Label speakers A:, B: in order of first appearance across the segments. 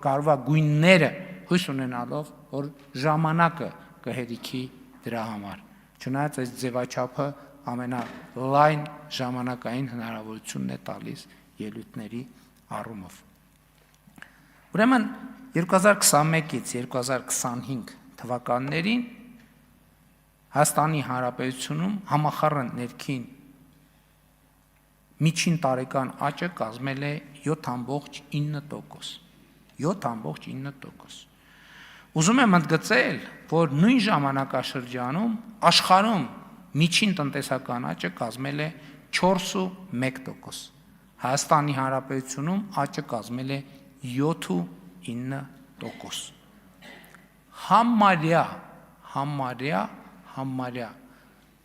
A: Կարվա գույնները հույս ունենալով, որ ժամանակը կհերիքի դրա համար։ Չնայած այս ձևաչափը ամենալայն ժամանակային հնարավորությունն է տալիս ելույթների առումով։ Ուրեմն 2021-ից 2025 թվականներին Հայաստանի Հանրապետությունում համախառն ներքին միջին տարեկան աճը կազմել է 7.9%։ 7.9%։ Ուզում եմ ընդգծել, որ նույն ժամանակաշրջանում աշխարհում միջին տնտեսական աճը կազմել է 4.1%։ Հայաստանի Հանրապետությունում աճը կազմել է 7.9%։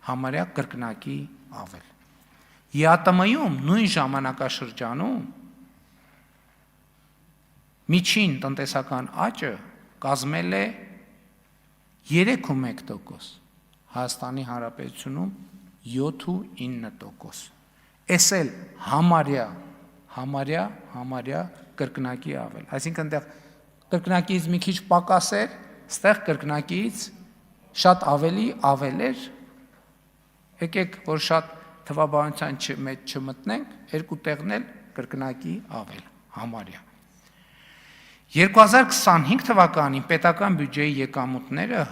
A: Համարյա կրկնակի ավել։ ԵԱՏՄ-ում նույն ժամանակաշրջանում միջին տնտեսական աճը կազմել է 3.1%, Հայաստանի Հանրապետությունում 7.9%։ Էս էլ համարյա կրկնակի ավել։ Այսինքն այնտեղ կրկնակից մի քիչ պակաս էր, ստեղ կրկնակից շատ ավելի ավել էր։ Եկեք, որ շատ թվաբանության մեջ չմտնենք, երկու տեղն էլ կրկնակի ավել, համարյա։ 2025 թվականին պետական բյուջեի եկամուտները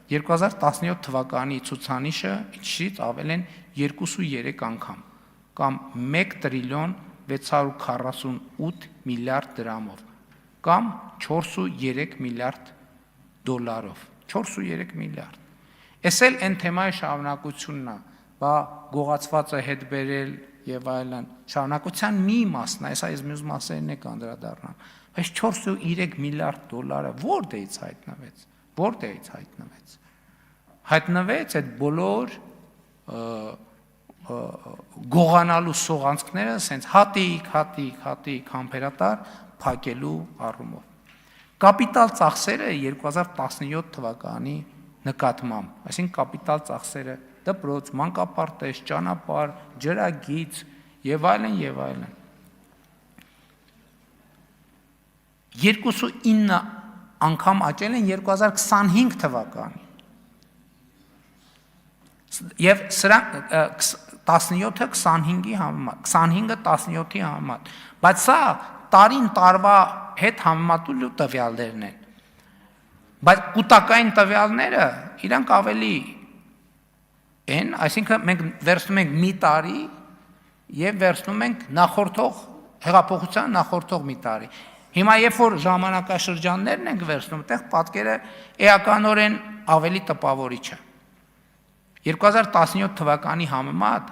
A: 2017 թվականի ցուցանիշը ինչից ավել են 2.3 անգամ, կամ 1 տրիլիոն 648 միլիարդ դրամով, կամ 4.3 միլիարդ դոլարով, 4.3 միլիարդ։ Էս էլ են թեմայի շարունակությունն է, բա գողացվածը հետ բերել եւ այլն, շարունակության մի մասն է, այս մյուս մասերն է կանդրադառնան, բայց 4.3 միլիարդ դոլարը որտեղից հայտնվեց։ Հայտնվեց այդ բոլոր գողանալու սողանցքները սենց հատիկ համբերատար փակելու առումով։ Կապիտալ ծախսերը 2017 թվականի նկատմամբ, այսինքն կապիտալ ծախսերը դպրոց, մանկապարտեզ, ճանապարհ, ջրագիծ եւ այլն 2.9 անգամ աճել են 2025 թվականին։ Եվ սրանք 17-ը 25-ի համեմատ, 25-ը 17-ի համեմատ, բայց սա տարին տարվա հետ համեմատելու տվյալներն են, բայց կուտակային տվյալները իրանք ավելի են, այսինքն մենք վերցնում ենք մի տարի և վերցնում ենք հեղափոխության նախորդող մի տարի։ Հիմա երբ որ ժամանակաշրջաններն ենք վերցնում, այդտեղ պատկերը էականորեն ավելի տպավորիչ է։ 2017 թվականի համեմատ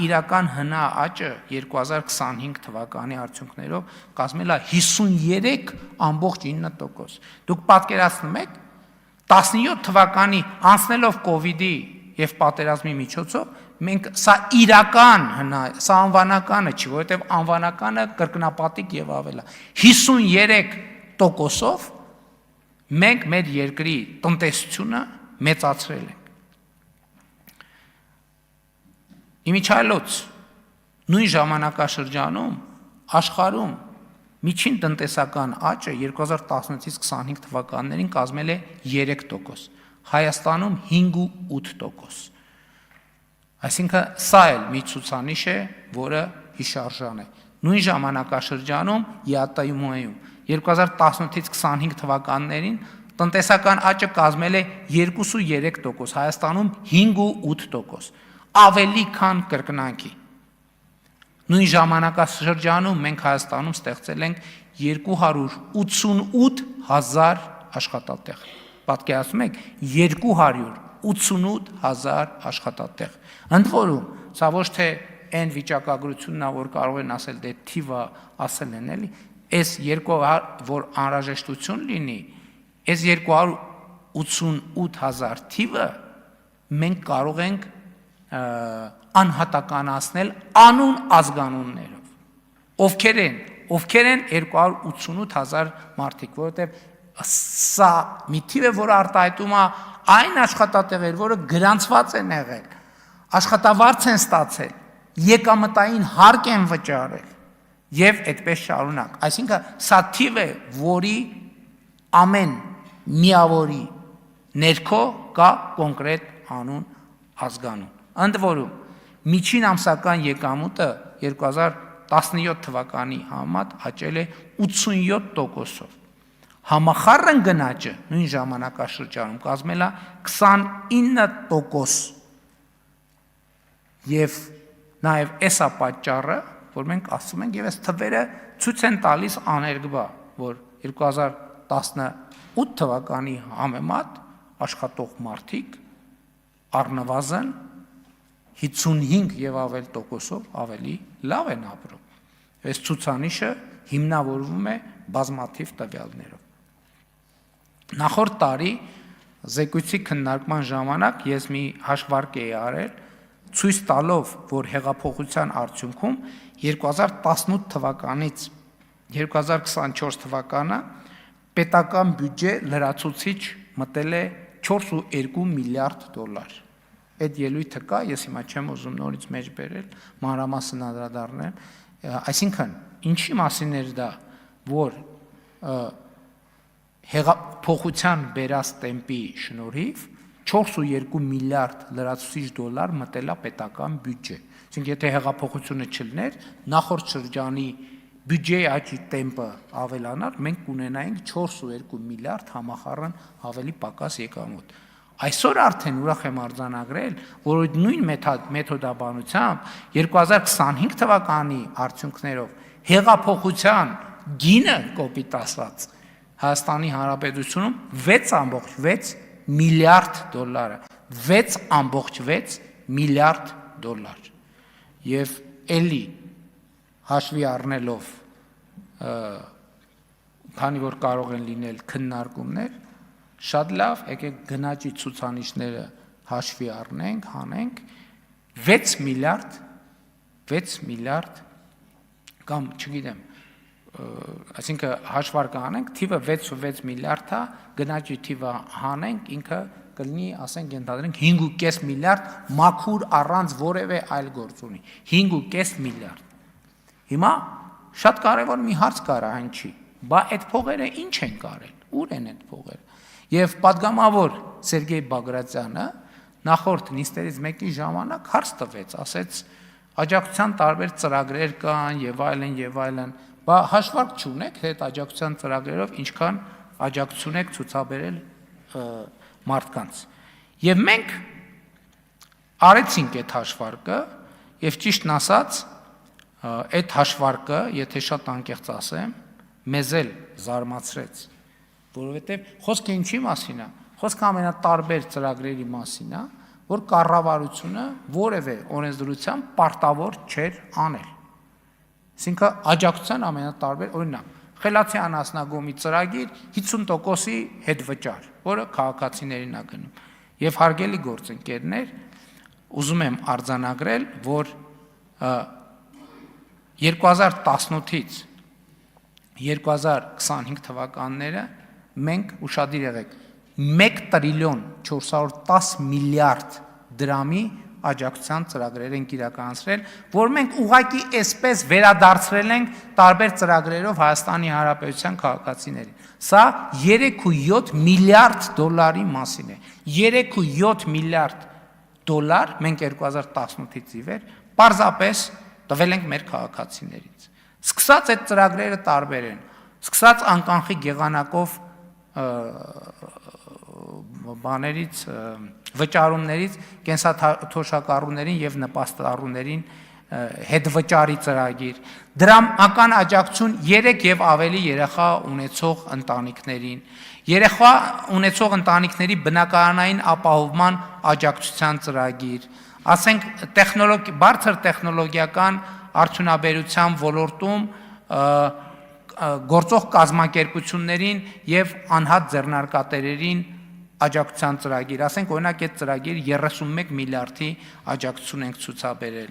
A: իրական հնա աճը 2025 թվականի արդյունքներով կազմել է 53.9%։ Դուք պատկերացնում եք 17 թվականի անցնելով կովիդի եւ պատերազմի միջոցով մենք սա իրական հնա, սա անվանականը չի, որովհետեւ անվանականը կրկնապատիկ եւ ավել է 53%-ով մենք մեր երկրի տնտեսությունը մեծացրել ենք։ Իմիջիայլոց նույն ժամանակաշրջանում աշխարհում միջին տնտեսական աճը 2016-ից 25 թվականներին կազմել է 3%, Հայաստանում 5.8%։ Այսինքն սա էլ մի ցուցանիշ է, որը հիշարժան է։ Նույն ժամանակաշրջանում ԵԱՏՄ-ում 2018-ից 25 թվականներին տնտեսական աճը կազմել է 2.3%, Հայաստանում 5.8%, ավելի քան կրկնակի։ Նույն ժամանակաշրջանում մենք Հայաստանում ստեղծել ենք 288,000 աշխատատեղ։ Պատկերացնում եք 288,000 աշխատատեղ։ Ընդ որում, սա ոչ թե այն վիճակագրությունն է, որ կարող են ասել դե թիվը ասել են էլի, այս որ անհրաժեշտություն լինի, այս 288,000 թիվը մենք կարող ենք անհատականացնել անուն ազգանուններով։ Ովքեր են 288,000 մարդիկ, որովհետև սա մի թիվ է, որը արտահայտում է այն աշխատատեղեր, որը գրանցված են եղել, աշխատավարձ են ստացել, եկամտային հարկ են վճարել եւ այդպես շարունակ։ Այսինքն սա թիվ է, որի ամեն միավորի ներքո կա կոնկրետ անուն ազգանուն։ Ընդ որում միջին ամսական եկամուտը 2017 թվականի համեմատ աճել է 87%-ով։ Համախառն գնաճը նույն ժամանակաշրջանում կազմել է 29%։ Եվ նաև էսա պատճառը, որ մենք ասում ենք, եւ այս թվերը ցույց են տալիս աներկբա, որ 2018 թվականի համեմատ աշխատող մարդիկ առնվազն 55 եւ ավել տոկոսով ավելի լավ են ապրում։ Այս ցուցանիշը հիմնավորվում է բազմաթիվ տվյալներով։ Նախորդ տարի զեկույցի քննարկման ժամանակ ես մի հաշվարկ էի արել, ցույց տալով, որ հեղափոխության արդյունքում 2018 թվականից 2024 թվականը պետական բյուջե լրացուցիչ մտել է 4.2 միլիարդ դոլար։ Այդ ելույթը կա, ես հիմա չեմ ուզում նորից մեջ բերել, մանրամասն անդրադառնեմ, այսինքն ինչի մասին էր դա, որ հեղափոխության բերած տեմպի շնորհիվ 4.2 միլիարդ լրացուցիչ դոլար մտել է պետական բյուջե։ Այսինքն եթե հեղափոխությունը չլներ, նախորդ շրջանի բյուջեի աճի տեմպը ավելանար, մենք կունենայինք 4.2 միլիարդ համախառն ավելի պակաս եկամուտ։ Այսօր արդեն ուրախ եմ արձանագրել, որ նույն մեթոդաբանությամբ 2025 թվականի արդյունքներով հեղափոխության գինը կոպիտ ասած Հայաստանի Հանրապետությունում 6.6 միլիարդ դոլար, 6.6 միլիարդ դոլար։ Եվ էլի հաշվի առնելով, քանի որ կարող են լինել քննարկումներ, շատ լավ, եկեք գնաճի ցուցանիշները հաշվի առնենք, հանենք 6 միլիարդ կամ չգիտեմ, այսինքն հաշվարկը անենք, թիվը 6.6 միլիարդ է, գնաճի թիվը հանենք, ինքը կլինի, ասենք, ենթադրենք 5.5 միլիարդ մաքուր առանց որևէ այլ գործ ունի, 5.5 միլիարդ։ Հիմա շատ կարևոր մի հարց կար հնչի, բա այդ փողերը ինչ են կարել, ուր են այդ փողերը։ Եվ падգամավոր Սերգեյ Բագրատյանը նախորդ նիստերից մեկի ժամանակ հարց տվեց, ասեց աջակցության տարբեր ծրագրեր կան եւ այլն, բա հաշվարկ չունեք այդ աջակցության ծրագրերով ինչքան աջակցություն եք ցուցաբերել մարդկանց։ Եվ մենք արեցինք այդ հաշվարկը եւ ճիշտն ասած այդ հաշվարկը, եթե շատ անկեղծ ասեմ, մեզ էլ զարմացրեց, որովհետև խոսքը ինչի մասին է, խոսքը ամենատարբեր ծրագրերի մասին է, որ կառավարությունը որևէ օրենսդրությամբ պարտավոր չէր անել։ Այսինքն աջակցության ամենատարբեր օրինակ, խելացի անասնագոմի ծրագիր 50%-ի հետվճար, որը քաղաքացիներին է գնում։ Եվ հարգելի գործընկերներ, ուզում եմ արձանագրել, որ 2018-ից 2025 թվականները մենք ուշադիր եղեք 1 տրիլիոն 410 միլիարդ դրամի աջակցության ծրագրեր ենք իրականացրել, որ մենք ուղղակի այսպես վերադարձրել ենք տարբեր ծրագրերով Հայաստանի Հանրապետության քաղաքացիներին։ Սա 3.7 միլիարդ դոլարի մասին է։ 3.7 միլիարդ դոլար մենք 2018-ից ի վեր պարզապես տվել ենք մեր քաղաքացիներից։ Սկսած այդ ծրագրերը տարբեր են, սկսած անկանխիկ եղանակով բաներից, վճարումներից, կենսաթոշակառուներին եւ նպաստառուներին հետվճարի ծրագիր, դրամական աջակցություն 3 եւ ավելի երեխա ունեցող ընտանիքներին, երեխա ունեցող ընտանիքների բնակարանային ապահովման աջակցության ծրագիր, ասենք բարձր տեխնոլոգիական արդյունաբերության ոլորտում գործող կազմակերպություններին եւ անհատ ձեռնարկատերերին աջակցության ծրագիր, ասենք օրինակ այդ ծրագիր 31 միլիարդի աջակցություն ենք ցուցաբերել։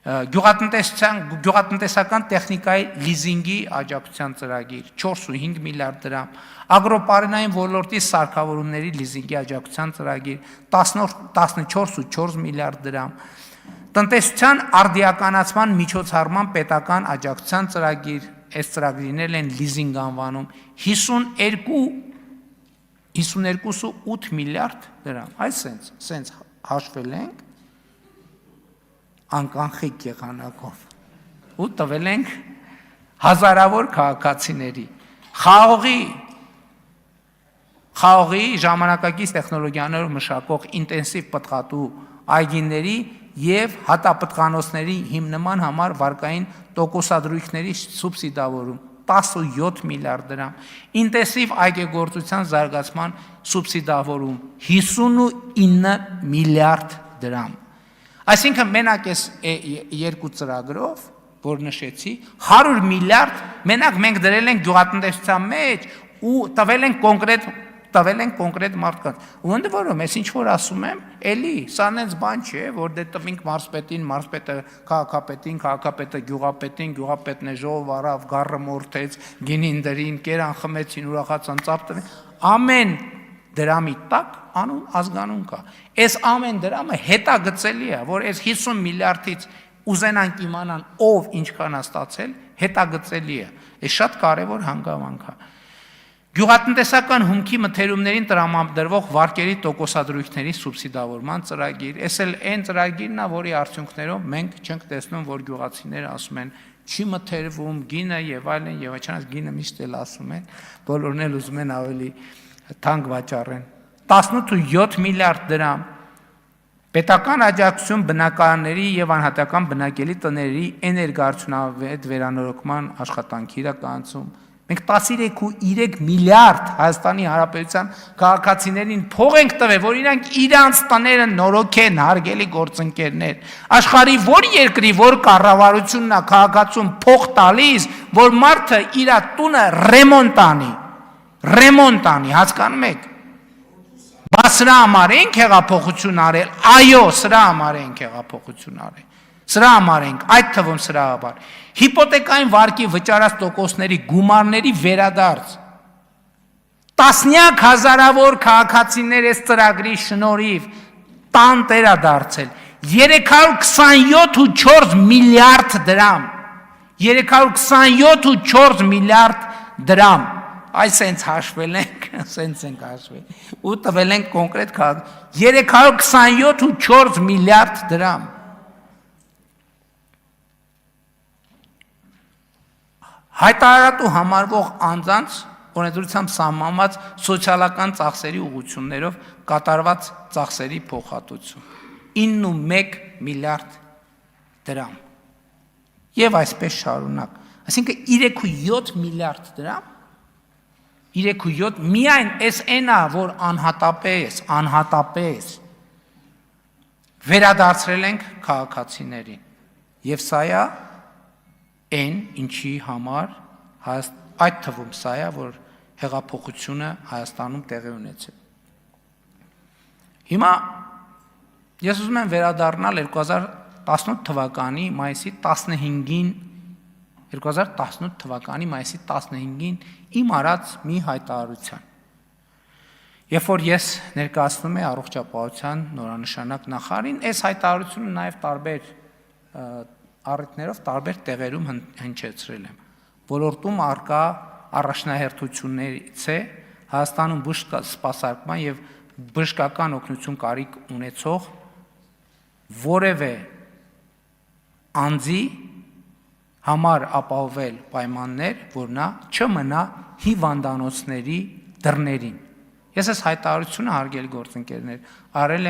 A: Գյուղատնտեսական տեխնիկայի լիզինգի աջակցության ծրագիր 4.5 միլիարդ դրամ, ագրոպարենային ոլորտի սարքավորումների լիզինգի աջակցության ծրագիր 14.4 միլիարդ դրամ, Տնտեսության արդիականացման միջոցառման պետական աջակցության ծրագիր, այս ծրագրիներն են լիզինգ անվանում, 52.8 միլիարդ դրամ, այս սենց հաշվել ենք անկանխիկ եղանակով ու տվել ենք հազարավոր քաղաքացիների, խաղողի ժամանակակից տեխնոլոգիաներով մշակող ինտենսիվ պտղատու այգիների և հատապտղանոցների հիմնման համար վարկային տոկոսադրույքների սուբսիդավորում 17 միլիարդ դրամ, ինտենսիվ այգեգործության զարգացման սուբսիդավորում 59 միլիարդ դրամ։ Այսինքն մենակ այս երկու ծրագրով, որ նշեցի, 100 միլիարդ մենակ մենք դրել ենք գյուղատնտեսության մեջ ու տվել ենք կոնկրետ մարդկանց։ Ու ընդ որում, ես ինչ որ ասում եմ, էլի, սա նենց բան չէ, որ դե տվինք մարզպետին, մարզպետը քաղաքապետին, քաղաքապետը գյուղապետին, գյուղապետն է ժողով առավ, գառը մորթեց, գինին դրին, կերան խմեցին, ուրախացան, ծափ տվին, ամեն դրամի տակ անուն ազգանուն կա։ Այս ամեն դրամը հետագծելի է, որ այս 50 միլիարդից ուզենանք իմանան ով ինչքան է ստացել, հետագծելի է։ Այս շատ կարևոր հանգամանք է։ Գյուղատնտեսական հումքի մթերումներին տրամադրվող վարկերի տոկոսադրույքների սուբսիդավորման ծրագիր, այս էլ այն ծրագիրն է, որի արդյունքներով մենք չենք տեսնում, որ գյուղացիները ասում են, չի մթերվում գինը եւ այլն, եւ այլն, գինը միշտ էլ ասում են, բոլորն էլ ուզում են ավելի թանկ վաճառեն։ 18.7 միլիարդ դրամ պետական աջակցություն բնակարանների եւ անհատական բնակելի տների էներգոարդյունավետ վերանորոգման աշխատանքի իրականացում։ Մենք 13.3 միլիարդ Հայաստանի Հանրապետության քաղաքացիներին փող ենք տվել, որ իրանք իրանց տները նորոգեն, հարգելի գործընկերներ։ Աշխարհի որ երկրի, որ կառավարությունն է քաղաքացուն փող տալիս, որ մարդը իր տունը ռեմոնտ անի, հասկանում եք։ Բա սրա համար ենք հեղափոխություն արել, այո, սրա համար ենք հեղափոխություն արել, սրա համար ենք, այդ թվում սրա համար, հիպոթեկային վարկի վճարած տոկոսների գումարների վերադարձ, տասնյակ հազարավոր քաղաքացիներ այս ծրագրի շնորհիվ տան տերա դարձել, 327.4 միլիարդ դրամ, 327.4 միլիարդ դրամ, այս սենց հաշվել ենք, սենց ենք հաշվել, ու տվել ենք կոնկրետ 327.4 միլիարդ դրամ։ Հայտարարատու համարվող անձանց օրենսդրությամբ սահմանված սոցիալական ծախսերի ուղղություններով կատարված ծախսերի փոխհատուցում 9.1 միլիարդ դրամ։ Եվ այսպես շարունակ, այսինքն 3.7 միլիարդ դրամ 3.7 միայն այս այնա, որ անհատապես վերադարձրել ենք քաղաքացիներին։ Եվ սա է այն, ինչի համար այդ թվում սա է, որ հեղափոխությունը Հայաստանում տեղի ունեցել։ Հիմա ես ուզում եմ վերադառնալ 2018 թվականի մայիսի 15-ին 2018 թվականի մայիսի 15-ին իմ արած մի հայտարարության։ Երբ որ ես ներկայացնում եմ առողջապահության նորանշանակ նախարարին, այս հայտարարությունը նաև տարբեր առիթներով տարբեր տեղերում հնչեցրել եմ։ Ոլորտում արկա առաջնահերթություններից է Հայաստանում բժշկ սպասարկման եւ բժշկական օգնություն կարիք ունեցող որևէ անձի համար ապահովել պայմաններ, որ նա չմնա հիվանդանոցների դռներին։ Ես այս հայտարարությունը, հարգելի գործընկերներ, արել